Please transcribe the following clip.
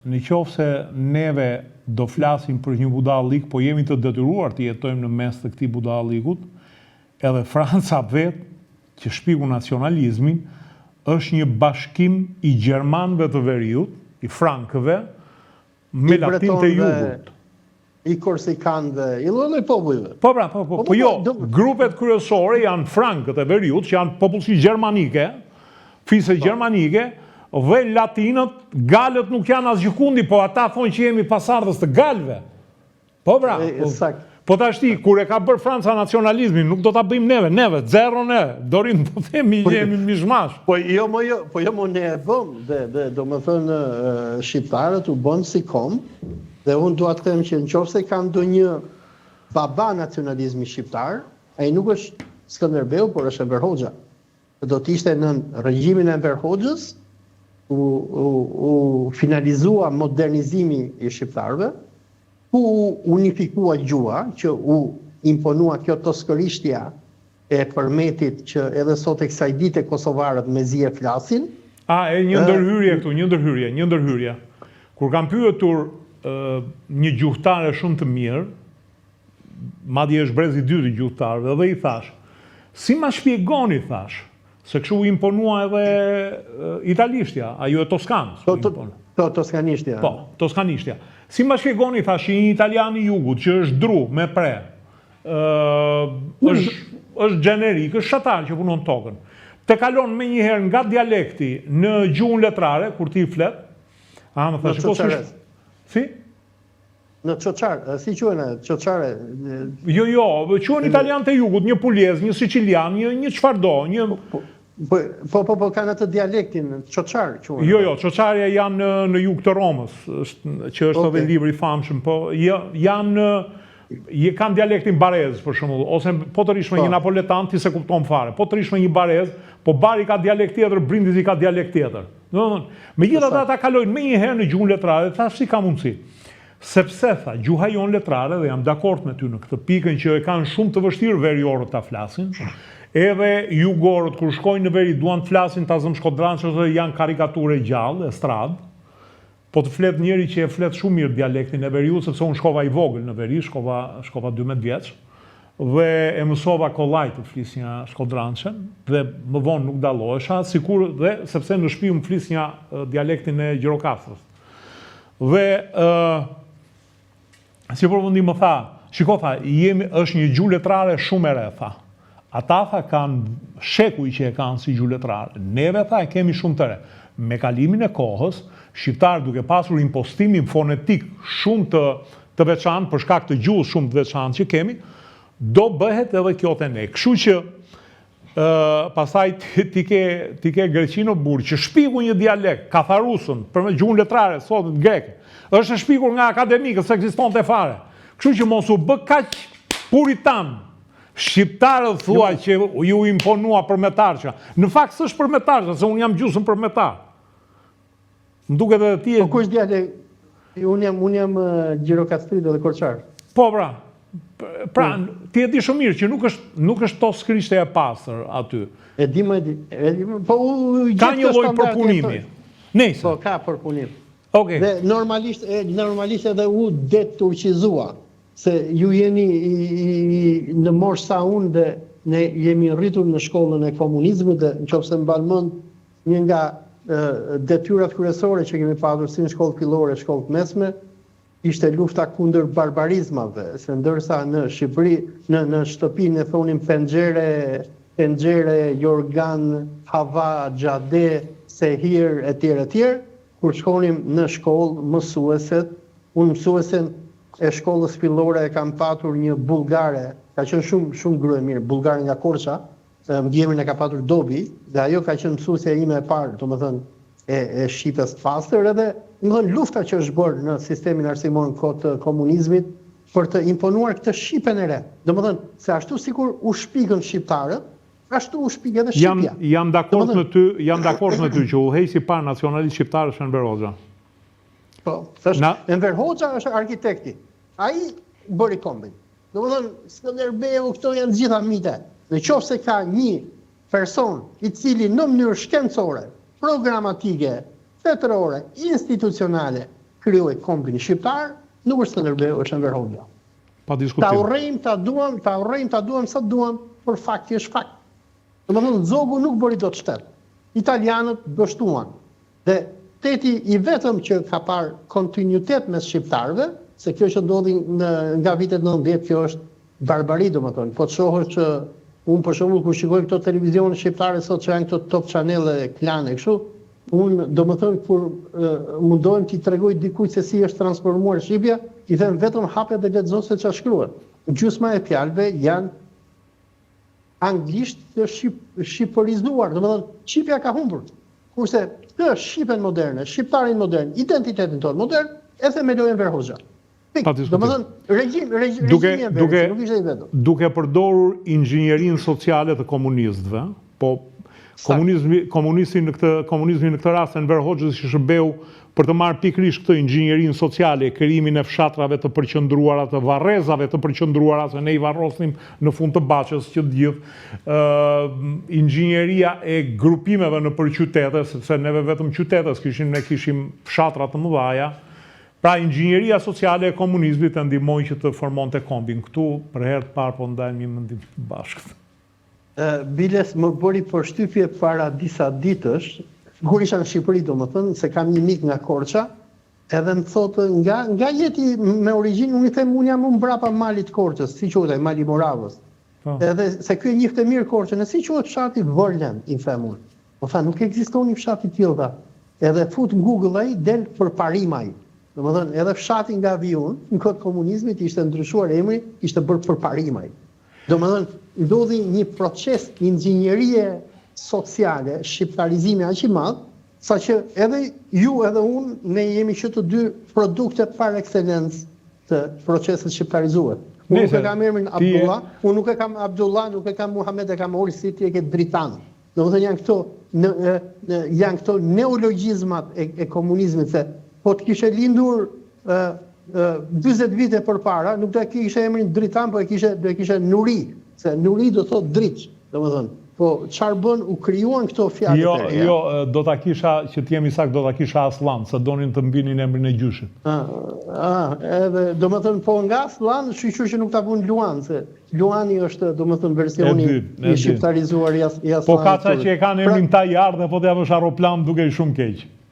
Në qoftë se neve do flasim për një budallik, po jemi të detyruar të jetojmë në mes të këtij budallikut, edhe Franca vetë, që shpiku nacionalizmin, është një bashkim i gjermanëve të veriut, i frankëve, me latin të jugut. I korsikanëve, i lloj popujve. Po jo, grupet kryesore janë frankët e veriut, që janë popullsi gjermanike, fise gjermanike, dhe latinët, galët nuk janë as gjikundi, po ata thonë që jemi pasardhës të galëve. Po ta shti, kur e ka bërë Franca nacionalizmin, nuk do ta bëjmë neve, zero ne, dorim të themi jemi mishmash. Po jo më ne e bëm, dhe do më thënë shqiptarët u bënë si kom, dhe unë dua të them që nëse ka ndonjë baba nacionalizmi shqiptar, ai nuk është Skënderbeu, por është Enver Hoxha. Do të ishte në regjimin e Enver Hoxhës, u finalizua modernizimi i shqiptarëve, ku unifikua gjuha, që u imponua kjo toskërishtja e përmetit që edhe sot e kësaj dite kosovarët me zi e flasin. Një ndërhyrje këtu, një ndërhyrje. Kur kam pyetur një gjuhtare shumë të mirë, madje është brezi i dytë i gjuhtarëve, dhe i thash, si ma shpjegoni, thash, se kështu imponua edhe italishtja, ajo e Toskanës. Toskanishtja. Po, Toskanishtja. Si ma shpjegoni, thash, një italian i jugut, që është dru, me pre, është generik, është shatar që punon tokën, te kalon me njëherë nga dialekti në gjuhën letrare, kur ti flet, në qoqares. Si? Në qoqare, si quhen qoqare? Jo, quhen italian të jugut, një puliez, një sicilian, një çfarëdo, një... Po, kanë atë dialektin, qoqar quhen. Jo, qoqarja janë në jug të Romës, që është edhe libri i famshëm, po kanë dialektin barez, për shembull, ose po të rish me një napoletan, ti se kupton fare, po të rish me një barez, po bari ka dialekt tjetër, brindisi ka dialekt tjetër. Megjithatë ata kalojnë me njëherë në gjuhën letrare, thash si ka mundësi. Sepse tha, gjuha jonë letrare, dhe jam dakord me ty në këtë pikën që e kanë shumë të vështirë veriorët ta flasin, edhe jugorët kur shkojnë në veri duan të flasin ta zëm shkodrançës dhe janë karikature gjallë, estrad, po të flet njëri që e flet shumë mirë dialektin e veriut, sepse unë shkova i vogël në veri, shkova 12 vjeç, dhe e mësova kollaj të flisnja shkodrançën, dhe më vonë nuk dallohesha, sikur dhe sepse në shtëpi më flisnja dialektin e Gjirokastrës. Dhe si përfundim më tha, shiko tha, është një gjuhë letrare shumë e re, tha. Ata tha kanë shekuj që e kanë si gjuhë letrare. Neve tha e kemi shumë të re. Me kalimin e kohës, shqiptarë duke pasur impostimin fonetik shumë të veçantë, për shkak të gjuhës shumë të veçantë që kemi, do bëhet edhe kjo te ne. Kështu që pastaj ti ke greqino burr që shpiku një dialekt, katharusën, për me gjuhën letrare, sot greke, është shpikur nga akademikët, se ekzistonte fare. Kështu që mos u bë kaq puritan. Shqiptarët thua që ju imponua përmetarqa. Në fakt s'është përmetarqa, se unë jam gjusëm përmetar. Më duket edhe ti... Po kush dialekt? Unë jam Gjirokastrit dhe Korçar. Po pra, ti e di shumë mirë që nuk është toskërishtja e pastër aty. E di. Ka një lloj përpunimi. Nëse. Po, ka përpunim. Okej. Dhe normalisht edhe u deturqizua. Se ju jeni në moshë sa unë dhe ne jemi rritur në shkollën e komunizmit dhe nëse mban mend një nga detyrat kryesore që kemi patur si në shkollë fillore, shkollë mesme, ishte lufta kundër barbarizmave, se ndërsa në Shqipëri, në shtëpinë e thonim penxhere, jorgan, hava, xhade, sehir etj. Kur shkonim në shkollë, unë mësuesen e shkollës fillore e kam patur një bullgare, ka qenë shumë grua e mirë, bullgare nga Korça, mëgjemin e ka patur Dobi, dhe ajo ka qenë mësuesja ime e parë, domethënë e shqipës pastër, edhe domethënë lufta që është bërë në sistemin arsimor në kohë të komunizmit për të imponuar këtë shqipen e re. Domethënë se ashtu sikur u shpikën shqiptarët, ashtu u shpik edhe shqipja. Jam dakord me ty që u heqi pa nacionalist shqiptar është Enver Hoxha. Po, Enver Hoxha është arkitekti. Ai bëri kombin. Domethënë, Skënderbeu, këto janë gjitha mite. Në qoftë se ka një person i cili në mënyrë shkencore, programatike, tetërore, institucionale, krijoi kombin shqiptar, nuk është Skënderbeu, është Enver Hoxha. Pa Ta diskutim. urrejmë, ta duam sa duam, por fakti është fakt. Domethënë zogu nuk bëri dot shtet. Italianët dështuan. Dhe teti i vetëm që ka parë kontinuitet mes shqiptarëve, se kjo që ndodhi nga vitet 90, kjo është barbari, domethënë. Po të shohësh që unë për shembull kur shikoj këto televizione shqiptare sot që janë këto top channel-e, klane kështu, unë domethënë kur mundohem t'i tregoj dikujt se si është transformuar Shqipja, i them vetëm hape dhe lexo se çfarë shkruhet. Gjysma e fjalëve janë anglisht të shqipërizuar, domethënë Shqipja ka humbur. Kurse kjo është Shqipen moderne, shqiptarin modern, identitetin tonë modern, e themeloi Enver Hoxha. Domethënë regjimi nuk ishte i vetëm. Duke përdorur inxhinierinë sociale të komunistëve, po komunizmi në këtë rast Enver Hoxhës që shërbeu për të marrë pikërisht këtë inxhinierinë sociale, krijimin e fshatrave të përqendruara, të varrezave të përqendruara, se ne i varrosnim në fund të Baçës që të gjithë, inxhinieria e grupimeve në qytete, sepse neve vetëm qytetes ne kishim fshatra të mëdha. Pra, inxhinieria sociale e komunizmit e ndihmoi që të formonte kombin. Këtu, për herë të parë, po ndajmë një mendim të bashkët. Biles më bëri përshtypje para disa ditësh, kur isha në Shqipëri, domethënë, se kam një mik nga Korça, edhe më thotë nga jeti me origjinë, unë i them unë jam mbrapa malit Korçës, si quhet ai, Mali Moravës. Edhe se ky e njihte mirë Korçën, si quhet fshati Vërlen, i them unë. Po tha, nuk ekziston një fshat i tillë tha. Edhe fut në Google ai, del përparim ai. Domethënë, edhe fshati nga Viun, në kohë të komunizmit ishte ndryshuar emri, ishte bërë përparim ai. Domethënë, ndodhi një proces inxhinierie sociale, shqiptarizimi aq i madh, saqë edhe ju edhe unë ne jemi që të dy produkte par excellence të procesit shqiptarizuar. Unë nuk e kam emrin Abdullah, unë nuk e kam Abdullah, nuk e kam Muhammed, e kam Ori, si ti e ke Dritan. Domethënë janë këto neologjizmat e komunizmit, se po të kishe lindur 40 vite përpara, nuk do e kishe emrin Dritan, po do e kishe Nuri, se Nuri do thot dritë, domethënë. Po çfarë bën, u krijuan këto fjalë të reja. Jo, do ta kisha, që të jemi sakt, do ta kisha Aslan, se donin të mbinin emrin e gjyshit. Edhe domethënë po nga Aslan, shiqur që nuk ta bën Luan, se Luani është domethënë versioni i shqiptarizuar i Aslanit. Po kaca që e kanë emrin Tajar dhe po t'ja vësh aeroplan duke i shumë keq.